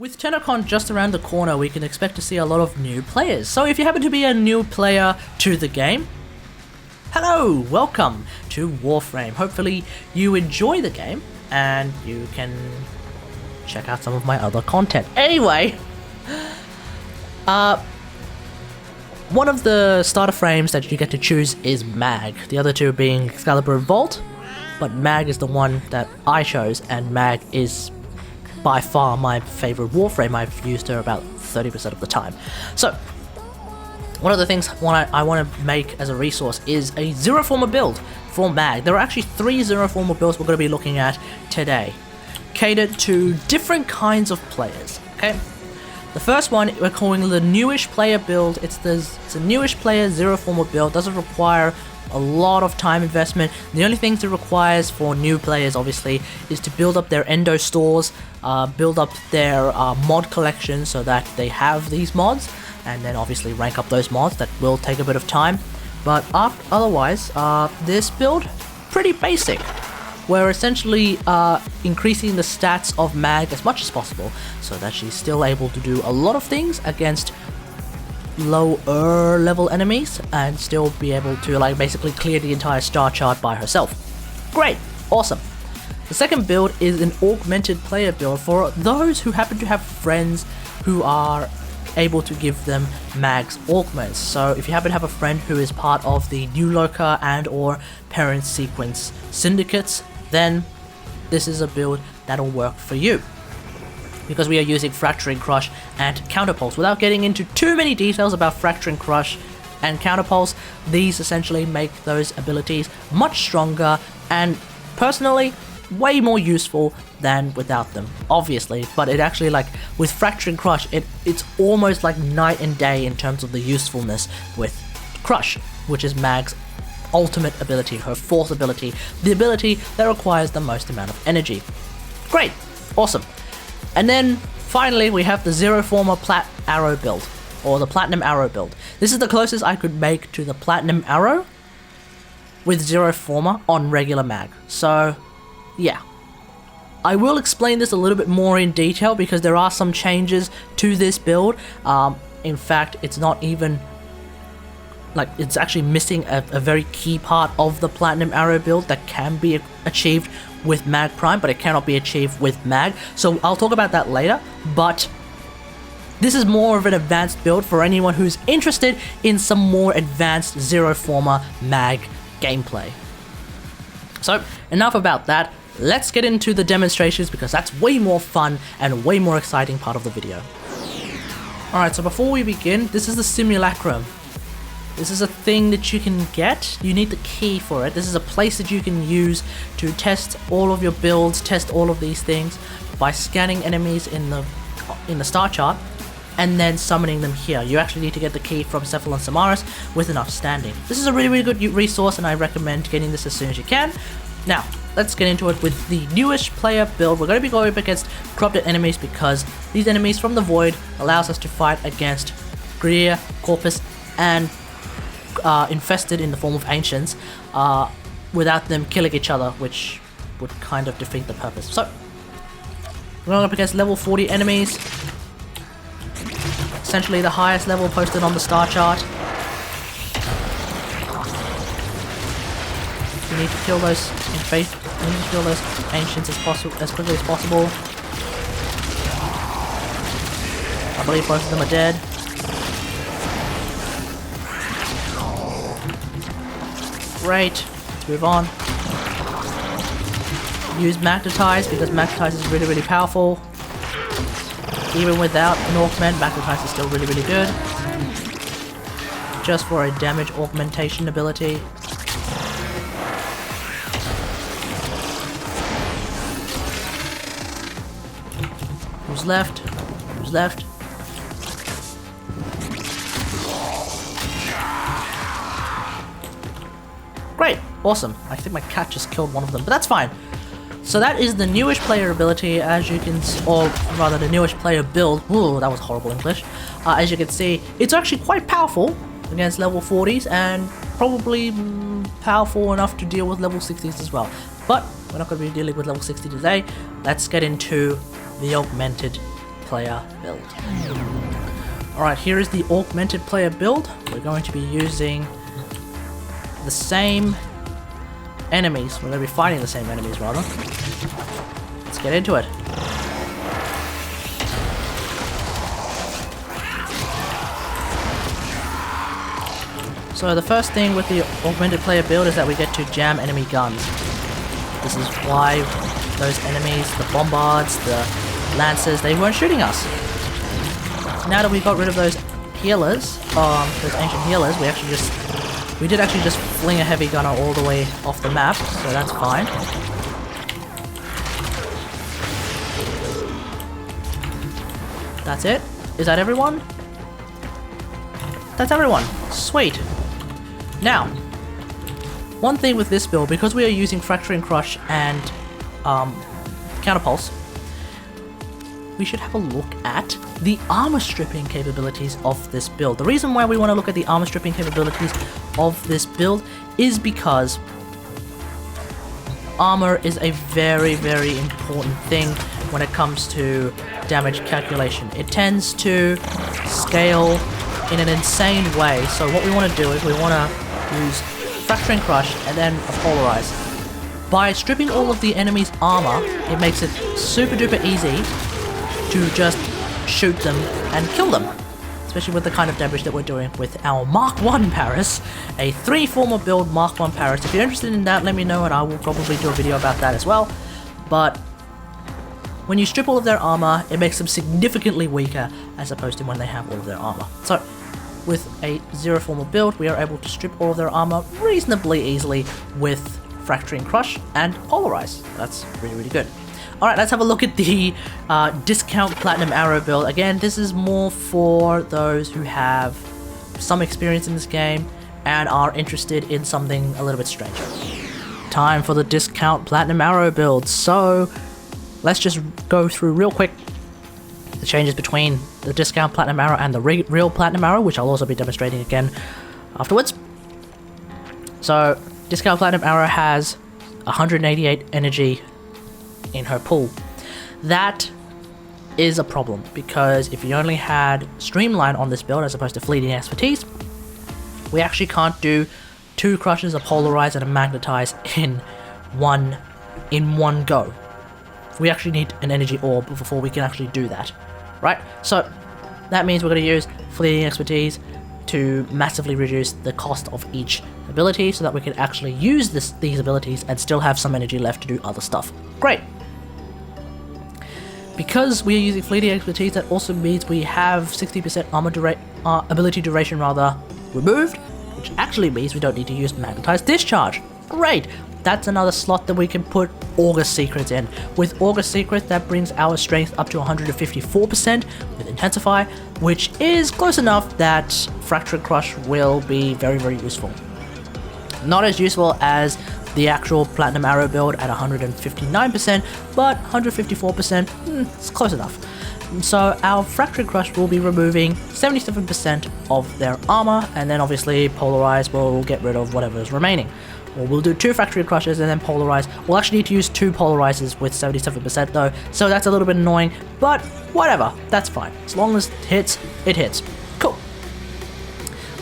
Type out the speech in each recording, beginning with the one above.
With TENNOCON just around the corner, we can expect to see a lot of new players. So if you happen to be a new player to the game, hello, welcome to WarFrame. Hopefully you enjoy the game and you can check out some of my other content. Anyway, one of the starter frames that you get to choose is Mag, the other two being Excalibur and Vault, but Mag is the one that I chose, and Mag is by far my favorite Warframe. I've used her about 30% of the time. So, one of the things I want to make as a resource is a Zero Forma build for Mag. There are actually 3 Zero Forma builds we're going to be looking at today, catered to different kinds of players, okay? The first one we're calling the newish player build. It's a newish player Zero Forma build. Doesn't require a lot of time investment. The only things it requires for new players, obviously, is to build up their endo stores, build up their mod collection so that they have these mods, and then obviously rank up those mods. That will take a bit of time, but otherwise, this build, pretty basic. We're essentially increasing the stats of Mag as much as possible so that she's still able to do a lot of things against lower level enemies and still be able to like basically clear the entire star chart by herself. Great, awesome. The second build is an augmented player build for those who happen to have friends who are able to give them Mag's augments. So if you happen to have a friend who is part of the New Loca and or Parent Sequence syndicates, then this is a build that'll work for you, because we are using Fracturing Crush and Counterpulse. Without getting into too many details about Fracturing Crush and Counterpulse, these essentially make those abilities much stronger and, personally, way more useful than without them, obviously. But it actually, like, with Fracturing Crush, it's almost like night and day in terms of the usefulness with Crush, which is Mag's ultimate ability, her fourth ability, the ability that requires the most amount of energy. Great, awesome. And then, finally, we have the Zero Forma Plat Arrow build, or the Platinum Arrow build. This is the closest I could make to the Platinum Arrow with Zero Forma on regular Mag. So, yeah. I will explain this a little bit more in detail because there are some changes to this build. In fact, it's not even like, it's actually missing a very key part of the Platinum Arrow build that can be achieved with Mag Prime, but it cannot be achieved with Mag. So I'll talk about that later, but this is more of an advanced build for anyone who's interested in some more advanced Zero Forma Mag gameplay. So enough about that. Let's get into the demonstrations because that's way more fun and way more exciting part of the video. Alright, so before we begin, this is the simulacrum. This is a thing that you can get. You need the key for it. This is a place that you can use to test all of your builds, test all of these things by scanning enemies in the star chart and then summoning them here. You actually need to get the key from Cephalon Samaris with enough standing. This is a really good resource and I recommend getting this as soon as you can. Now, let's get into it with the newish player build. We're going to be going up against corrupted enemies because these enemies from the Void allows us to fight against Greer, Corpus, and infested in the form of ancients without them killing each other, which would kind of defeat the purpose. So we're going up against level 40 enemies, essentially the highest level posted on the star chart. You need to kill those ancients as quickly as possible. I believe both of them are dead. Great, let's move on. Use Magnetize because Magnetize is really powerful. Even without an augment, Magnetize is still really good. Just for a damage augmentation ability. Who's left? Who's left? Great, awesome. I think my cat just killed one of them, but that's fine. So that is the newish player ability, as you can, or rather the newish player build. Ooh, that was horrible English. As you can see, it's actually quite powerful against level 40s and probably powerful enough to deal with level 60s as well. But we're not going to be dealing with level 60 today. Let's get into the augmented player build. Alright, here is the augmented player build. We're going to be using the same enemies. We're going to be fighting the same enemies, rather. Let's get into it. So the first thing with the augmented player build is that we get to jam enemy guns. This is why those enemies, the bombards, the lancers, they weren't shooting us. Now that we got rid of those healers, those ancient healers, we did actually just fling a heavy gunner all the way off the map, so that's fine. That's it? Is that everyone? That's everyone. Sweet. Now, one thing with this build, because we are using Fracturing Crush and Counterpulse, we should have a look at the armor stripping capabilities of this build. The reason why we want to look at the armor stripping capabilities of this build is because armor is a very, very important thing when it comes to damage calculation. It tends to scale in an insane way, so what we want to do is we want to use Fracturing Crush and then a Polarize. By stripping all of the enemy's armor, it makes it super duper easy to just shoot them and kill them. Especially with the kind of damage that we're doing with our Mark 1 Paris, a 3 Forma build Mark 1 Paris. If you're interested in that, let me know and I will probably do a video about that as well. But when you strip all of their armor, it makes them significantly weaker as opposed to when they have all of their armor. So with a 0 Forma build, we are able to strip all of their armor reasonably easily with Fracturing Crush and Polarize. That's really, really good. Alright, let's have a look at the discount Platinum Arrow build. Again, this is more for those who have some experience in this game and are interested in something a little bit stranger. Time for the discount Platinum Arrow build. So, let's just go through real quick the changes between the discount Platinum Arrow and the real Platinum Arrow, which I'll also be demonstrating again afterwards. So, discount Platinum Arrow has 188 energy in her pool. That is a problem, because if you only had Streamline on this build as opposed to Fleeting Expertise, we actually can't do 2 crushes, a Polarize, and a Magnetize in one go. We actually need an energy orb before we can actually do that, right? So that means we're going to use Fleeting Expertise to massively reduce the cost of each ability so that we can actually use these abilities and still have some energy left to do other stuff. Great! Because we are using Fleeting Expertise, that also means we have 60% armor ability duration removed, which actually means we don't need to use Magnetized Discharge. Great! That's another slot that we can put August Secrets in. With August Secrets, that brings our strength up to 154% with Intensify, which is close enough that Fracturing Crush will be very, very useful. Not as useful as the actual Platinum Arrow build at 159%, but 154%, it's close enough. So our Fracturing Crush will be removing 77% of their armor, and then obviously Polarize will get rid of whatever is remaining. Or we'll do 2 Fracturing Crushes and then Polarize. We'll actually need to use 2 Polarizes with 77% though, so that's a little bit annoying, but whatever, that's fine. As long as it hits, it hits. Cool.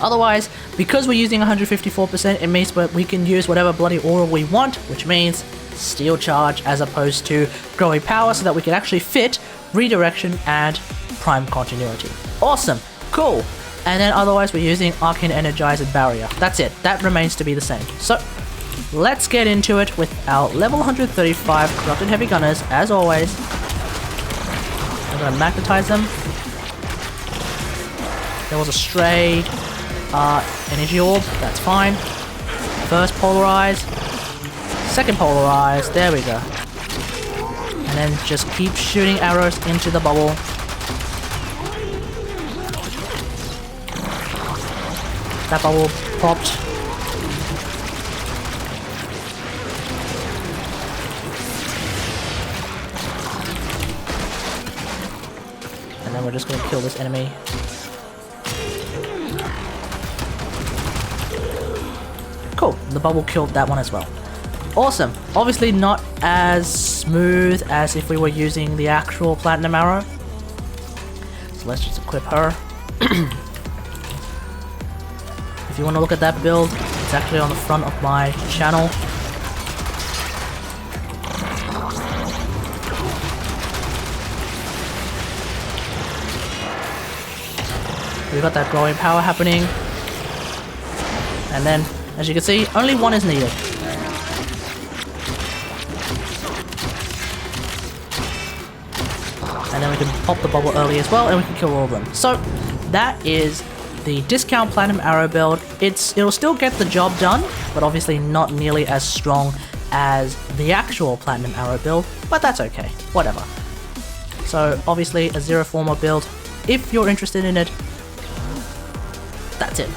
Otherwise, because we're using 154%, it means that we can use whatever bloody aura we want, which means Steel Charge as opposed to Growing Power, so that we can actually fit Redirection and Prime Continuity. Awesome. Cool. And then otherwise we're using Arcane Energize and Barrier. That's it. That remains to be the same. So, let's get into it with our level 135 Corrupted Heavy Gunners, as always. I'm going to magnetize them. There was a stray energy orb, that's fine. First Polarize, second Polarize, there we go. And then just keep shooting arrows into the bubble. That bubble popped. And then we're just going to kill this enemy. Cool, the bubble killed that one as well. Awesome. Obviously not as smooth as if we were using the actual Platinum Arrow. So let's just equip her. If you want to look at that build, it's actually on the front of my channel. We've got that growing power happening. And then, as you can see, only one is needed. And then we can pop the bubble early as well, and we can kill all of them. So, that is the discount Platinum Arrow build. It'll still get the job done, but obviously not nearly as strong as the actual Platinum Arrow build, but that's okay, whatever. So, obviously a Zero Forma build, if you're interested in it, that's it.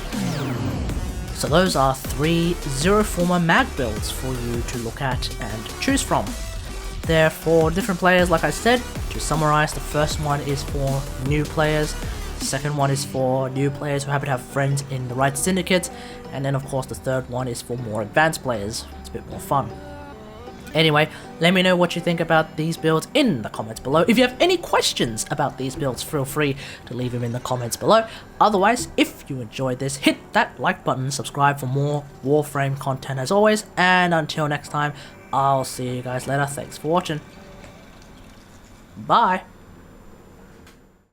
So those are 3 Zero Forma Mag builds for you to look at and choose from. They're for different players, like I said. To summarize, the first one is for new players, the second one is for new players who happen to have friends in the right syndicate, and then of course the third one is for more advanced players. It's a bit more fun. Anyway, let me know what you think about these builds in the comments below. If you have any questions about these builds, feel free to leave them in the comments below. Otherwise, if you enjoyed this, hit that like button, subscribe for more Warframe content as always, and until next time, I'll see you guys later. Thanks for watching. Bye!